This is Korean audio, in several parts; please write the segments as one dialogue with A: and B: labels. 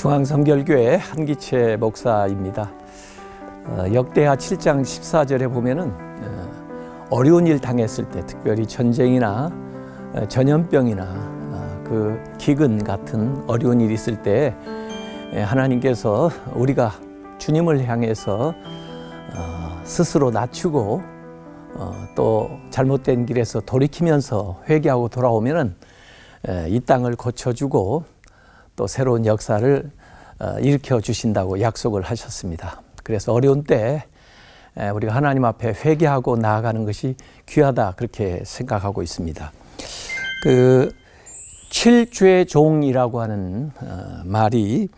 A: 중앙성결교회 한기채 목사입니다. 역대하 7장 14절에 보면은 어려운 일 당했을 때, 특별히 전쟁이나 전염병이나 그 기근 같은 어려운 일이 있을 때 하나님께서 우리가 주님을 향해서 스스로 낮추고 또 잘못된 길에서 돌이키면서 회개하고 돌아오면은 이 땅을 고쳐주고 또 새로운 역사를 일으켜 주신다고 약속을 하셨습니다. 그래서 어려운 때 우리가 하나님 앞에 회개하고 나아가는 것이 귀하다, 그렇게 생각하고 있습니다. 그 칠죄 종이라고 하는 말이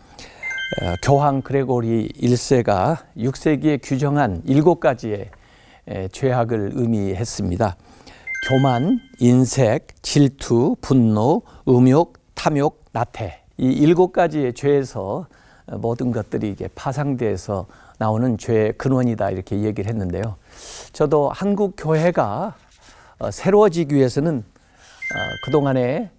A: 교황 그레고리 1세가 6세기에 규정한 7가지의 죄악을 의미했습니다. 교만, 인색, 질투, 분노, 음욕, 탐욕, 나태. 이 7가지의 죄에서 모든 것들이 이게 파상돼서 나오는 죄의 근원이다, 이렇게 얘기를 했는데요. 저도 한국 교회가 새로워지기 위해서는 그동안에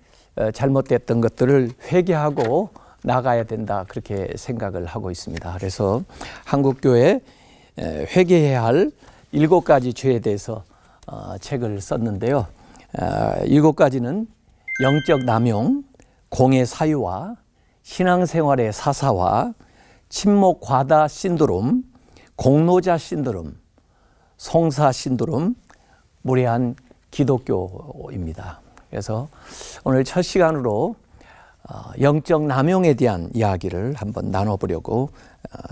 A: 잘못됐던 것들을 회개하고 나가야 된다, 그렇게 생각을 하고 있습니다. 그래서 한국 교회 회개해야 할 7가지 죄에 대해서 책을 썼는데요. 7가지는 영적 남용, 공의 사유화, 신앙생활의 사사화, 침묵 과다 신드롬, 공로자 신드롬, 송사 신드롬, 무례한 기독교입니다. 그래서 오늘 첫 시간으로 영적 남용에 대한 이야기를 한번 나눠보려고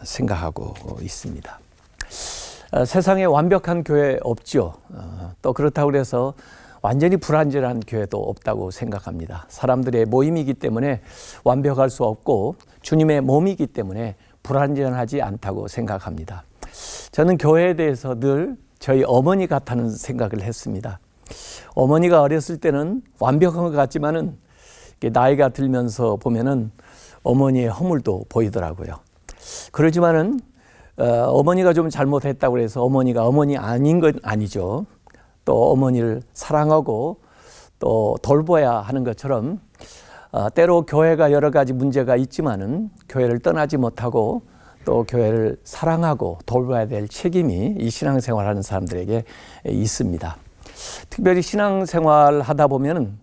A: 생각하고 있습니다. 세상에 완벽한 교회 없죠. 또 그렇다고 해서 완전히 불완전한 교회도 없다고 생각합니다. 사람들의 모임이기 때문에 완벽할 수 없고 주님의 몸이기 때문에 불완전하지 않다고 생각합니다. 저는 교회에 대해서 늘 저희 어머니 같다는 생각을 했습니다. 어머니가 어렸을 때는 완벽한 것 같지만은 나이가 들면서 보면은 어머니의 허물도 보이더라고요. 그러지만은 어머니가 좀 잘못했다고 해서 어머니가 어머니 아닌 건 아니죠. 또 어머니를 사랑하고 또 돌봐야 하는 것처럼 때로 교회가 여러 가지 문제가 있지만은 교회를 떠나지 못하고 또 교회를 사랑하고 돌봐야 될 책임이 이 신앙생활하는 사람들에게 있습니다. 특별히 신앙생활 하다 보면은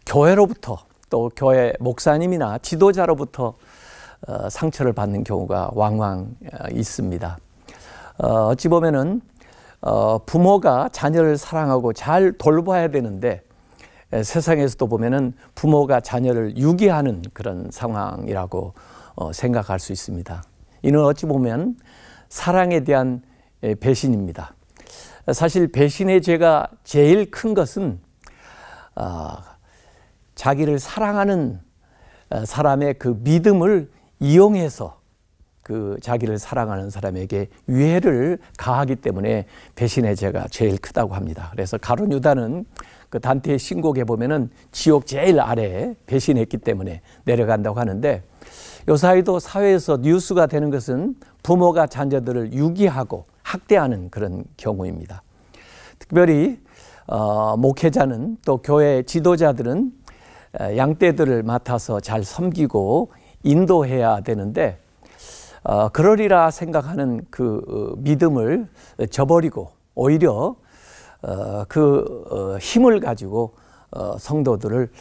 A: 교회로부터 또 교회 목사님이나 지도자로부터 상처를 받는 경우가 왕왕 있습니다. 어찌 보면은 부모가 자녀를 사랑하고 잘 돌봐야 되는데 세상에서도 보면은 부모가 자녀를 유기하는 그런 상황이라고 생각할 수 있습니다. 이는 어찌 보면 사랑에 대한 배신입니다. 사실 배신의 죄가 제일 큰 것은 자기를 사랑하는 사람의 그 믿음을 이용해서 그 자기를 사랑하는 사람에게 유해를 가하기 때문에 배신의 죄가 제일 크다고 합니다. 그래서 가룟 유다는 그 단테의 신곡에 보면은 지옥 제일 아래에 배신했기 때문에 내려간다고 하는데, 요사이도 사회에서 뉴스가 되는 것은 부모가 자녀들을 유기하고 학대하는 그런 경우입니다. 특별히 목회자는 또 교회 지도자들은 양떼들을 맡아서 잘 섬기고 인도해야 되는데 그러리라 생각하는 그 믿음을 저버리고 오히려 그 힘을 가지고 성도들을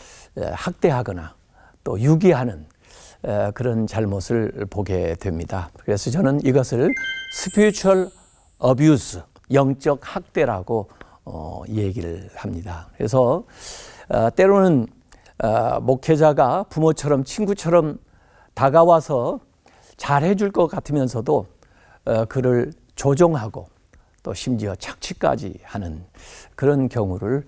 A: 학대하거나 또 유기하는 그런 잘못을 보게 됩니다. 그래서 저는 이것을 spiritual abuse, 영적 학대라고 얘기를 합니다. 그래서 때로는 목회자가 부모처럼 친구처럼 다가와서 잘해줄 것 같으면서도 그를 조종하고 또 심지어 착취까지 하는 그런 경우를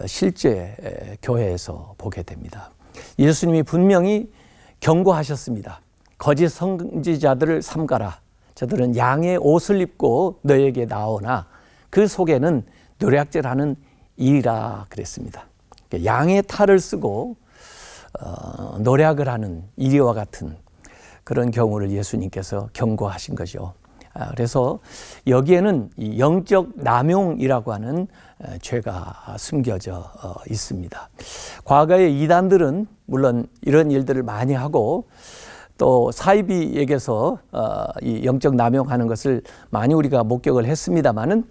A: 실제 교회에서 보게 됩니다. 예수님이 분명히 경고하셨습니다. 거짓 선지자들을 삼가라. 저들은 양의 옷을 입고 너에게 나오나 그 속에는 노략질하는 이라 그랬습니다. 양의 탈을 쓰고 노략을 하는 이리와 같은 그런 경우를 예수님께서 경고하신 거죠. 그래서 여기에는 이 영적 남용이라고 하는 죄가 숨겨져 있습니다. 과거의 이단들은 물론 이런 일들을 많이 하고 또 사이비에게서 이 영적 남용하는 것을 많이 우리가 목격을 했습니다마는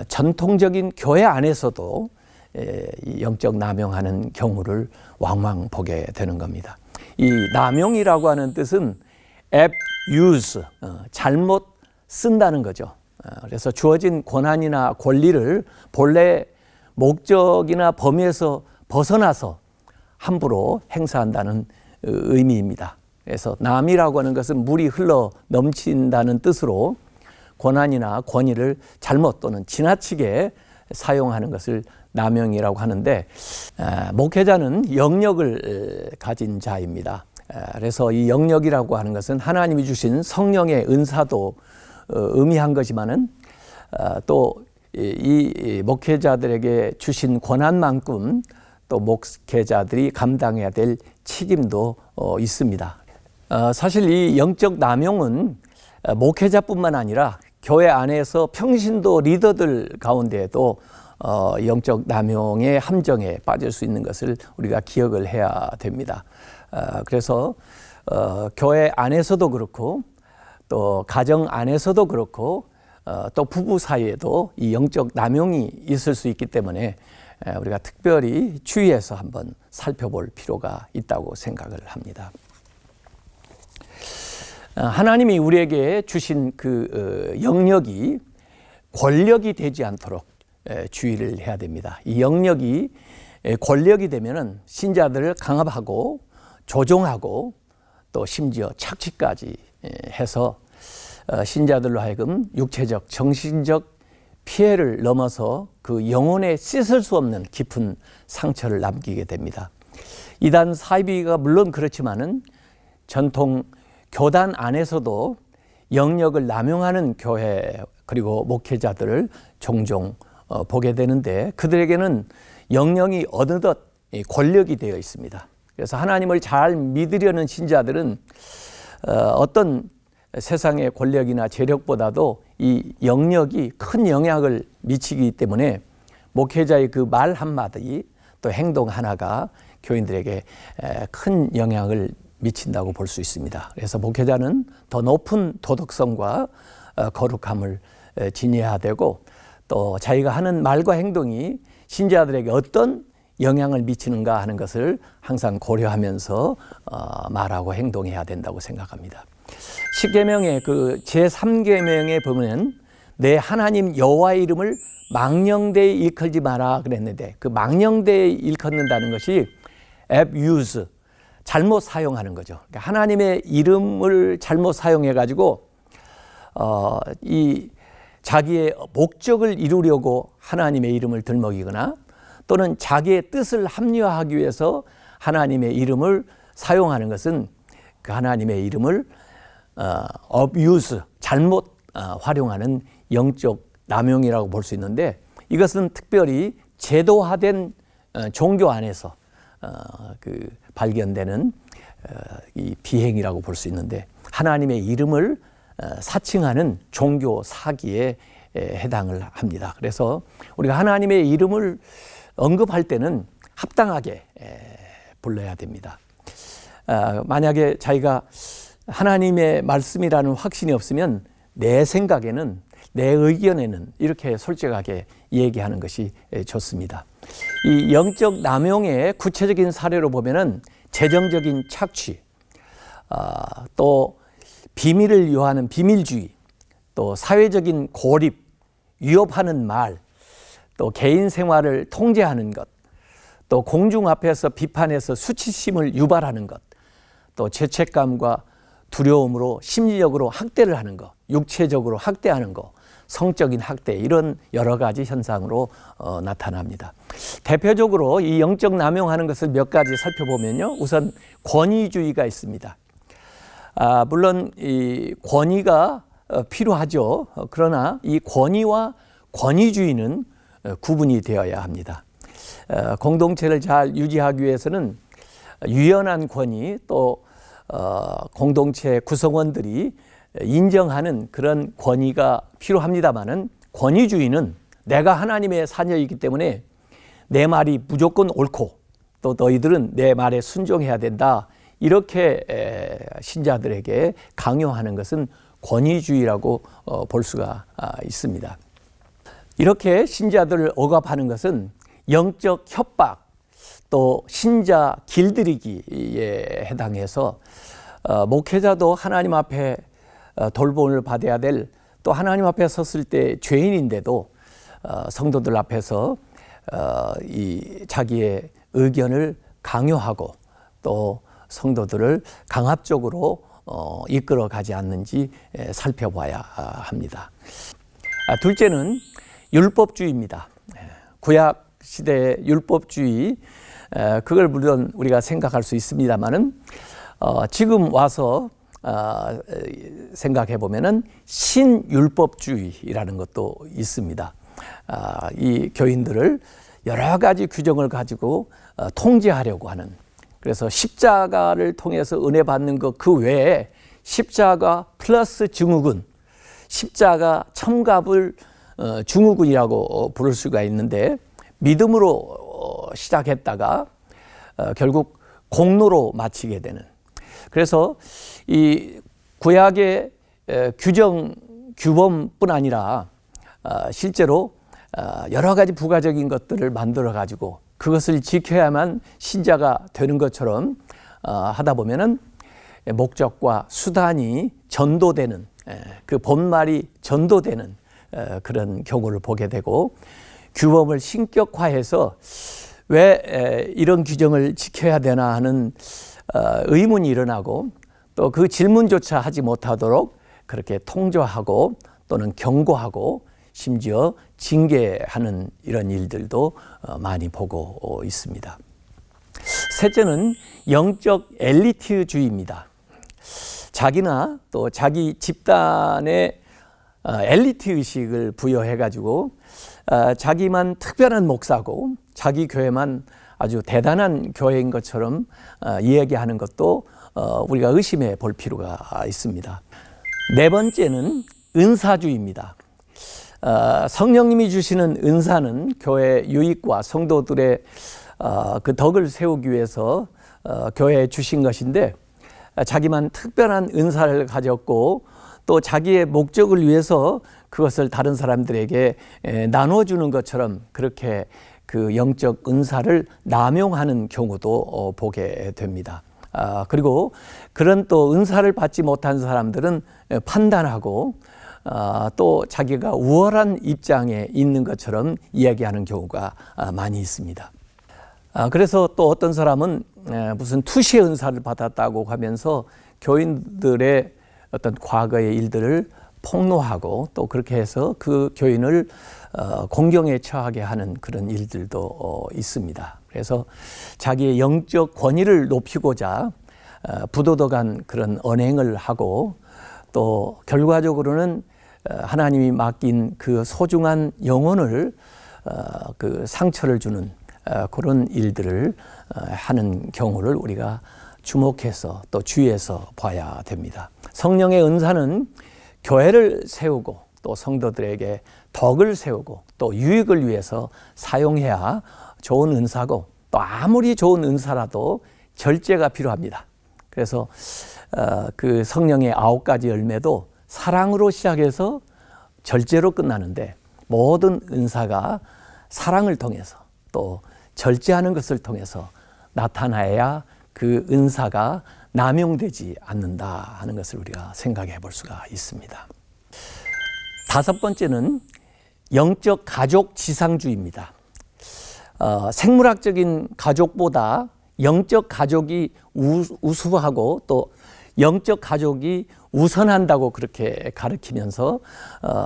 A: 전통적인 교회 안에서도 이 영적 남용하는 경우를 왕왕 보게 되는 겁니다. 이 남용이라고 하는 뜻은 abuse, 잘못 쓴다는 거죠. 그래서 주어진 권한이나 권리를 본래 목적이나 범위에서 벗어나서 함부로 행사한다는 의미입니다. 그래서 남이라고 하는 것은 물이 흘러 넘친다는 뜻으로 권한이나 권위를 잘못 또는 지나치게 사용하는 것을 남용이라고 하는데, 목회자는 영역을 가진 자입니다. 그래서 이 영역이라고 하는 것은 하나님이 주신 성령의 은사도 의미한 거지만은 또 이 목회자들에게 주신 권한만큼 또 목회자들이 감당해야 될 책임도 있습니다. 사실 이 영적 남용은 목회자뿐만 아니라 교회 안에서 평신도 리더들 가운데에도 영적 남용의 함정에 빠질 수 있는 것을 우리가 기억을 해야 됩니다. 그래서 교회 안에서도 그렇고 또 가정 안에서도 그렇고 또 부부 사이에도 이 영적 남용이 있을 수 있기 때문에 우리가 특별히 주의해서 한번 살펴볼 필요가 있다고 생각을 합니다. 하나님이 우리에게 주신 그 영역이 권력이 되지 않도록 주의를 해야 됩니다. 이 영역이 권력이 되면은 신자들을 강압하고 조종하고 또 심지어 착취까지 해서 신자들로 하여금 육체적, 정신적 피해를 넘어서 그 영혼에 씻을 수 없는 깊은 상처를 남기게 됩니다. 이단 사이비가 물론 그렇지만은 전통 교단 안에서도 영역을 남용하는 교회 그리고 목회자들을 종종 보게 되는데, 그들에게는 영역이 어느덧 권력이 되어 있습니다. 그래서 하나님을 잘 믿으려는 신자들은 어떤 세상의 권력이나 재력보다도 이 영역이 큰 영향을 미치기 때문에 목회자의 그 말 한마디 또 행동 하나가 교인들에게 큰 영향을 미친다고 볼 수 있습니다. 그래서 목회자는 더 높은 도덕성과 거룩함을 지녀야 되고 또 자기가 하는 말과 행동이 신자들에게 어떤 영향을 미치는가 하는 것을 항상 고려하면서 말하고 행동해야 된다고 생각합니다. 십계명의 그 제3계명에 보면 내 하나님 여호와의 이름을 망령되이 일컬지 마라 그랬는데, 그 망령되이 일컫는다는 것이 abuse, 잘못 사용하는 거죠. 그러니까 하나님의 이름을 잘못 사용해 가지고 이 자기의 목적을 이루려고 하나님의 이름을 들먹이거나 또는 자기의 뜻을 합리화하기 위해서 하나님의 이름을 사용하는 것은 그 하나님의 이름을 abuse, 잘못 활용하는 영적 남용이라고 볼 수 있는데, 이것은 특별히 제도화된 종교 안에서 그 발견되는 이 비행이라고 볼 수 있는데, 하나님의 이름을 사칭하는 종교 사기에 해당을 합니다. 그래서 우리가 하나님의 이름을 언급할 때는 합당하게 불러야 됩니다. 만약에 자기가 하나님의 말씀이라는 확신이 없으면 내 생각에는, 내 의견에는 이렇게 솔직하게 얘기하는 것이 좋습니다. 이 영적 남용의 구체적인 사례로 보면은 재정적인 착취, 또 비밀을 요하는 비밀주의, 또 사회적인 고립, 위협하는 말, 또 개인 생활을 통제하는 것, 또 공중 앞에서 비판해서 수치심을 유발하는 것, 또 죄책감과 두려움으로 심리적으로 학대를 하는 것, 육체적으로 학대하는 것, 성적인 학대, 이런 여러 가지 현상으로 나타납니다. 대표적으로 이 영적 남용하는 것을 몇 가지 살펴보면요, 우선 권위주의가 있습니다. 물론 이 권위가 필요하죠. 그러나 이 권위와 권위주의는 구분이 되어야 합니다. 공동체를 잘 유지하기 위해서는 유연한 권위, 또 공동체 구성원들이 인정하는 그런 권위가 필요합니다마는 권위주의는 내가 하나님의 자녀이기 때문에 내 말이 무조건 옳고 또 너희들은 내 말에 순종해야 된다. 이렇게 신자들에게 강요하는 것은 권위주의라고 볼 수가 있습니다. 이렇게 신자들을 억압하는 것은 영적 협박 또 신자 길들이기에 해당해서 목회자도 하나님 앞에 돌봄을 받아야 될 또 하나님 앞에 섰을 때 죄인인데도 성도들 앞에서 이 자기의 의견을 강요하고 또 성도들을 강압적으로 이끌어 가지 않는지 살펴봐야 합니다. 둘째는 율법주의입니다. 구약 시대의 율법주의, 그걸 물론 우리가 생각할 수 있습니다만은 지금 와서 생각해 보면은 신율법주의라는 것도 있습니다. 이 교인들을 여러 가지 규정을 가지고 통제하려고 하는, 그래서 십자가를 통해서 은혜 받는 것 그 외에 십자가 플러스 증후군, 십자가 첨갑을 증후군이라고 부를 수가 있는데, 믿음으로 시작했다가 결국 공로로 마치게 되는, 그래서 이 구약의 규정 규범뿐 아니라 실제로 여러 가지 부가적인 것들을 만들어 가지고 그것을 지켜야만 신자가 되는 것처럼 하다 보면은 목적과 수단이 전도되는, 그 본말이 전도되는 그런 경우를 보게 되고, 규범을 신격화해서 왜 이런 규정을 지켜야 되나 하는 의문이 일어나고 또 그 질문조차 하지 못하도록 그렇게 통조하고 또는 경고하고 심지어 징계하는 이런 일들도 많이 보고 있습니다. 셋째는 영적 엘리트주의입니다. 자기나 또 자기 집단의 엘리트 의식을 부여해가지고 자기만 특별한 목사고 자기 교회만 아주 대단한 교회인 것처럼 이야기하는 것도 우리가 의심해 볼 필요가 있습니다. 네 번째는 은사주의입니다. 성령님이 주시는 은사는 교회 유익과 성도들의 그 덕을 세우기 위해서 교회에 주신 것인데, 자기만 특별한 은사를 가졌고 또 자기의 목적을 위해서 그것을 다른 사람들에게 나눠주는 것처럼 그렇게 그 영적 은사를 남용하는 경우도 보게 됩니다. 그리고 그런 또 은사를 받지 못한 사람들은 판단하고 또 자기가 우월한 입장에 있는 것처럼 이야기하는 경우가 많이 있습니다. 그래서 또 어떤 사람은 무슨 투시의 은사를 받았다고 하면서 교인들의 어떤 과거의 일들을 폭로하고 또 그렇게 해서 그 교인을 공경에 처하게 하는 그런 일들도 있습니다. 그래서 자기의 영적 권위를 높이고자 부도덕한 그런 언행을 하고 또 결과적으로는 하나님이 맡긴 그 소중한 영혼을 그 상처를 주는 그런 일들을 하는 경우를 우리가 주목해서 또 주의해서 봐야 됩니다. 성령의 은사는 교회를 세우고 또 성도들에게 덕을 세우고 또 유익을 위해서 사용해야 좋은 은사고, 또 아무리 좋은 은사라도 절제가 필요합니다. 그래서 그 성령의 9가지 열매도 사랑으로 시작해서 절제로 끝나는데, 모든 은사가 사랑을 통해서 또 절제하는 것을 통해서 나타나야 그 은사가 남용되지 않는다 하는 것을 우리가 생각해 볼 수가 있습니다. 다섯 번째는 영적 가족 지상주의입니다. 생물학적인 가족보다 영적 가족이 우수하고 또 영적 가족이 우선한다고 그렇게 가르치면서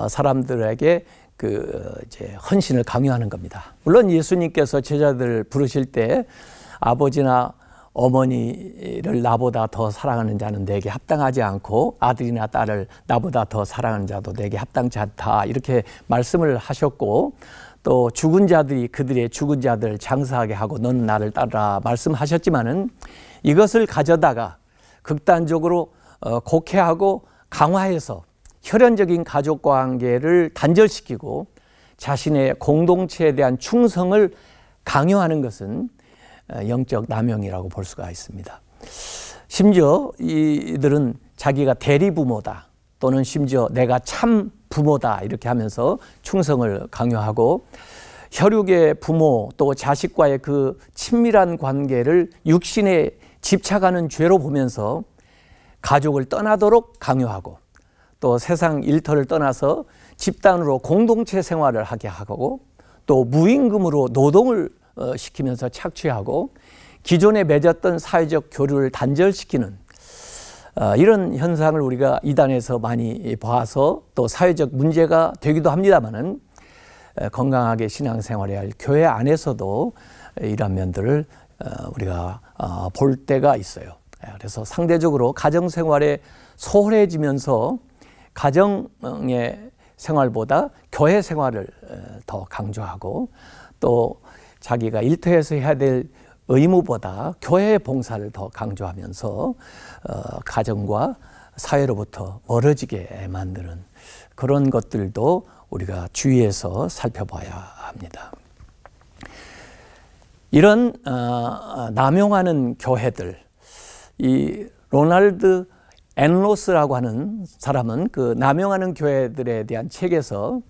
A: 사람들에게 이제 헌신을 강요하는 겁니다. 물론 예수님께서 제자들을 부르실 때 아버지나 어머니를 나보다 더 사랑하는 자는 내게 합당하지 않고 아들이나 딸을 나보다 더 사랑하는 자도 내게 합당치 않다, 이렇게 말씀을 하셨고, 또 죽은 자들이 그들의 죽은 자들 장사하게 하고 너는 나를 따르라 말씀하셨지만은, 이것을 가져다가 극단적으로 곡해하고 강화해서 혈연적인 가족 관계를 단절시키고 자신의 공동체에 대한 충성을 강요하는 것은 영적 남용이라고 볼 수가 있습니다. 심지어 이들은 자기가 대리부모다 또는 심지어 내가 참 부모다 이렇게 하면서 충성을 강요하고 혈육의 부모 또 자식과의 그 친밀한 관계를 육신에 집착하는 죄로 보면서 가족을 떠나도록 강요하고 또 세상 일터를 떠나서 집단으로 공동체 생활을 하게 하고 또 무임금으로 노동을 시키면서 착취하고 기존에 맺었던 사회적 교류를 단절시키는 이런 현상을 우리가 이단에서 많이 봐서 또 사회적 문제가 되기도 합니다만은 건강하게 신앙생활해야 할 교회 안에서도 이런 면들을 우리가 볼 때가 있어요. 그래서 상대적으로 가정생활에 소홀해지면서 가정의 생활보다 교회 생활을 더 강조하고 또 자기가 일터에서 해야 될 의무보다 교회 봉사를 더 강조하면서 가정과 사회로부터 멀어지게 만드는 그런 것들도 우리가 주의해서 살펴봐야 합니다. 이런 남용하는 교회들, 이 로날드 앤로스라고 하는 사람은 그 남용하는 교회들에 대한 책에서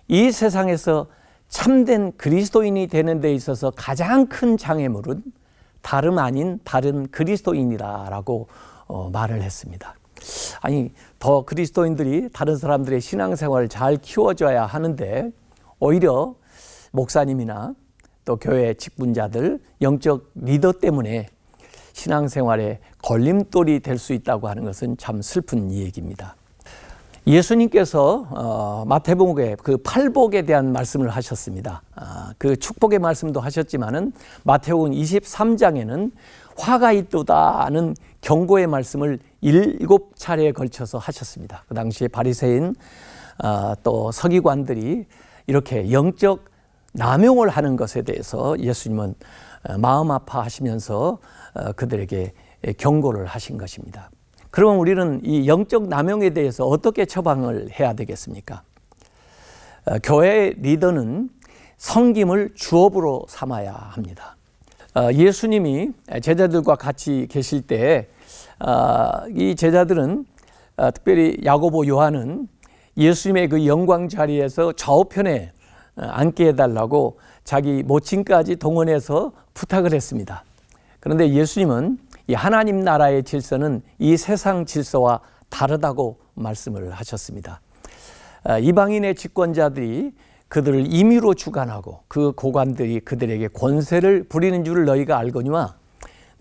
A: 이 세상에서 참된 그리스도인이 되는 데 있어서 가장 큰 장애물은 다름 아닌 다른 그리스도인이라고 말을 했습니다. 아니, 더 그리스도인들이 다른 사람들의 신앙생활을 잘 키워줘야 하는데 오히려 목사님이나 또 교회 직분자들, 영적 리더 때문에 신앙생활에 걸림돌이 될 수 있다고 하는 것은 참 슬픈 얘기입니다. 예수님께서 마태복음에 그 팔복에 대한 말씀을 하셨습니다. 그 축복의 말씀도 하셨지만은 마태복음 23장에는 화가 있도다는 경고의 말씀을 7차례에 걸쳐서 하셨습니다. 그 당시에 바리새인 또 서기관들이 이렇게 영적 남용을 하는 것에 대해서 예수님은 마음 아파하시면서 그들에게 경고를 하신 것입니다. 그러면 우리는 이 영적 남용에 대해서 어떻게 처방을 해야 되겠습니까? 교회 리더는 섬김을 주업으로 삼아야 합니다. 예수님이 제자들과 같이 계실 때 이 제자들은 특별히 야고보 요한은 예수님의 그 영광 자리에서 좌우편에 앉게 해달라고 자기 모친까지 동원해서 부탁을 했습니다. 그런데 예수님은 이 하나님 나라의 질서는 이 세상 질서와 다르다고 말씀을 하셨습니다. 이방인의 집권자들이 그들을 임의로 주관하고 그 고관들이 그들에게 권세를 부리는 줄을 너희가 알거니와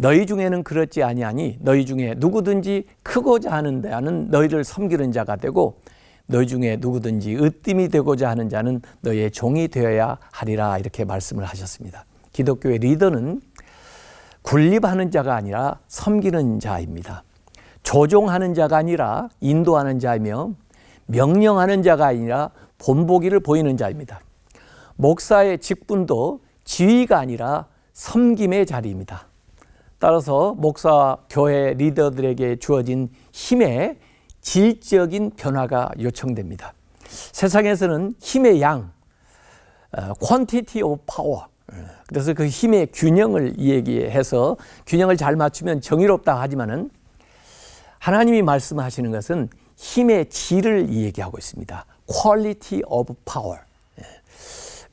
A: 너희 중에는 그렇지 아니하니 너희 중에 누구든지 크고자 하는 자는 너희를 섬기는 자가 되고 너희 중에 누구든지 으뜸이 되고자 하는 자는 너희의 종이 되어야 하리라 이렇게 말씀을 하셨습니다. 기독교의 리더는 군립하는 자가 아니라 섬기는 자입니다. 조종하는 자가 아니라 인도하는 자이며 명령하는 자가 아니라 본보기를 보이는 자입니다. 목사의 직분도 지위가 아니라 섬김의 자리입니다. 따라서 목사 교회 리더들에게 주어진 힘의 질적인 변화가 요청됩니다. 세상에서는 힘의 양, quantity of power, 그래서 그 힘의 균형을 얘기해서 균형을 잘 맞추면 정의롭다 하지만은 하나님이 말씀하시는 것은 힘의 질을 얘기하고 있습니다. quality of power.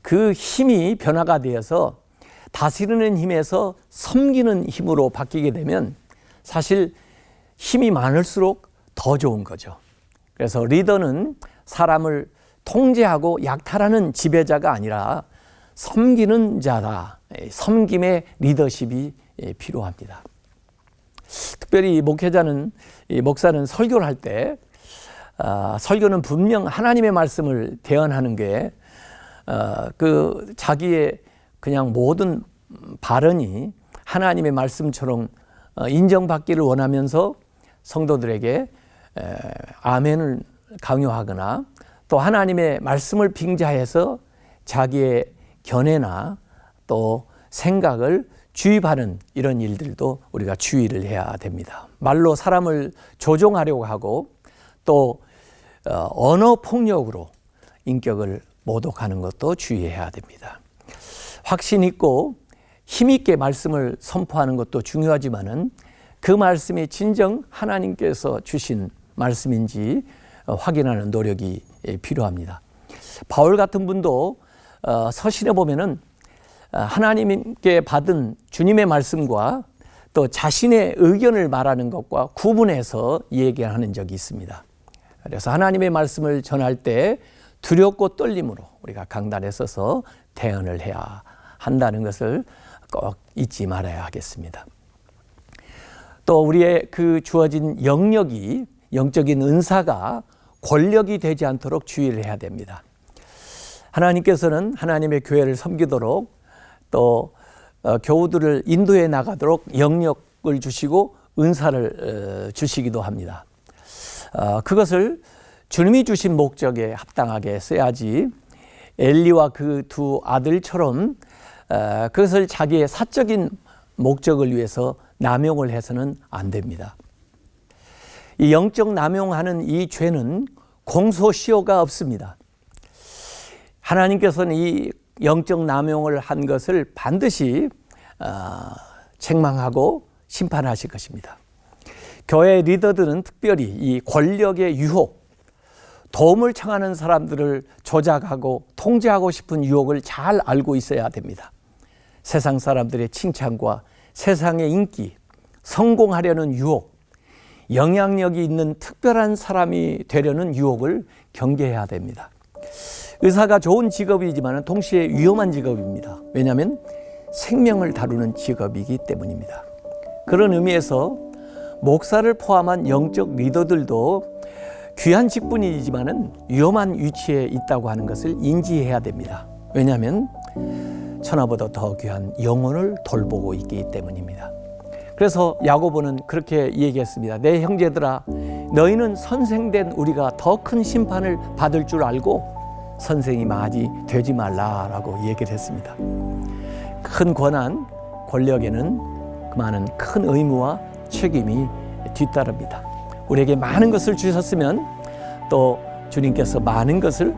A: 그 힘이 변화가 되어서 다스리는 힘에서 섬기는 힘으로 바뀌게 되면 사실 힘이 많을수록 더 좋은 거죠. 그래서 리더는 사람을 통제하고 약탈하는 지배자가 아니라 섬기는 자다. 섬김의 리더십이 필요합니다. 특별히 목사는 설교를 할 때 설교는 분명 하나님의 말씀을 대언하는 게 그 자기의 그냥 모든 발언이 하나님의 말씀처럼 인정받기를 원하면서 성도들에게 아멘을 강요하거나 또 하나님의 말씀을 빙자해서 자기의 견해나 또 생각을 주입하는 이런 일들도 우리가 주의를 해야 됩니다. 말로 사람을 조종하려고 하고 또 언어 폭력으로 인격을 모독하는 것도 주의해야 됩니다. 확신 있고 힘 있게 말씀을 선포하는 것도 중요하지만은 그 말씀이 진정 하나님께서 주신 말씀인지 확인하는 노력이 필요합니다. 바울 같은 분도 서신에 보면은 하나님께 받은 주님의 말씀과 또 자신의 의견을 말하는 것과 구분해서 얘기하는 적이 있습니다. 그래서 하나님의 말씀을 전할 때 두렵고 떨림으로 우리가 강단에 서서 대언을 해야 한다는 것을 꼭 잊지 말아야 하겠습니다. 또 우리의 그 주어진 영역이, 영적인 은사가 권력이 되지 않도록 주의를 해야 됩니다. 하나님께서는 하나님의 교회를 섬기도록 또 교우들을 인도해 나가도록 영역을 주시고 은사를 주시기도 합니다. 그것을 주님이 주신 목적에 합당하게 써야지 엘리와 그 두 아들처럼 그것을 자기의 사적인 목적을 위해서 남용을 해서는 안 됩니다. 이 영적 남용하는 이 죄는 공소시효가 없습니다. 하나님께서는 이 영적 남용을 한 것을 반드시 책망하고 심판하실 것입니다. 교회 리더들은 특별히 이 권력의 유혹, 도움을 청하는 사람들을 조작하고 통제하고 싶은 유혹을 잘 알고 있어야 됩니다. 세상 사람들의 칭찬과 세상의 인기, 성공하려는 유혹, 영향력이 있는 특별한 사람이 되려는 유혹을 경계해야 됩니다. 의사가 좋은 직업이지만 동시에 위험한 직업입니다. 왜냐하면 생명을 다루는 직업이기 때문입니다. 그런 의미에서 목사를 포함한 영적 리더들도 귀한 직분이지만 위험한 위치에 있다고 하는 것을 인지해야 됩니다. 왜냐하면 천하보다 더 귀한 영혼을 돌보고 있기 때문입니다. 그래서 야고보는 그렇게 얘기했습니다. 내 형제들아, 너희는 선생된 우리가 더 큰 심판을 받을 줄 알고 선생이 마지 되지 말라라고 얘기를 했습니다. 큰 권한, 권력에는 그 많은 큰 의무와 책임이 뒤따릅니다. 우리에게 많은 것을 주셨으면 또 주님께서 많은 것을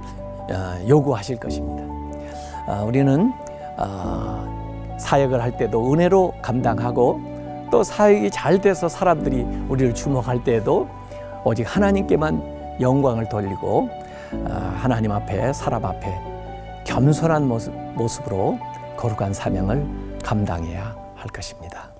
A: 요구하실 것입니다. 우리는 사역을 할 때도 은혜로 감당하고 또 사역이 잘 돼서 사람들이 우리를 주목할 때에도 오직 하나님께만 영광을 돌리고 하나님 앞에, 사람 앞에 겸손한 모습으로 거룩한 사명을 감당해야 할 것입니다.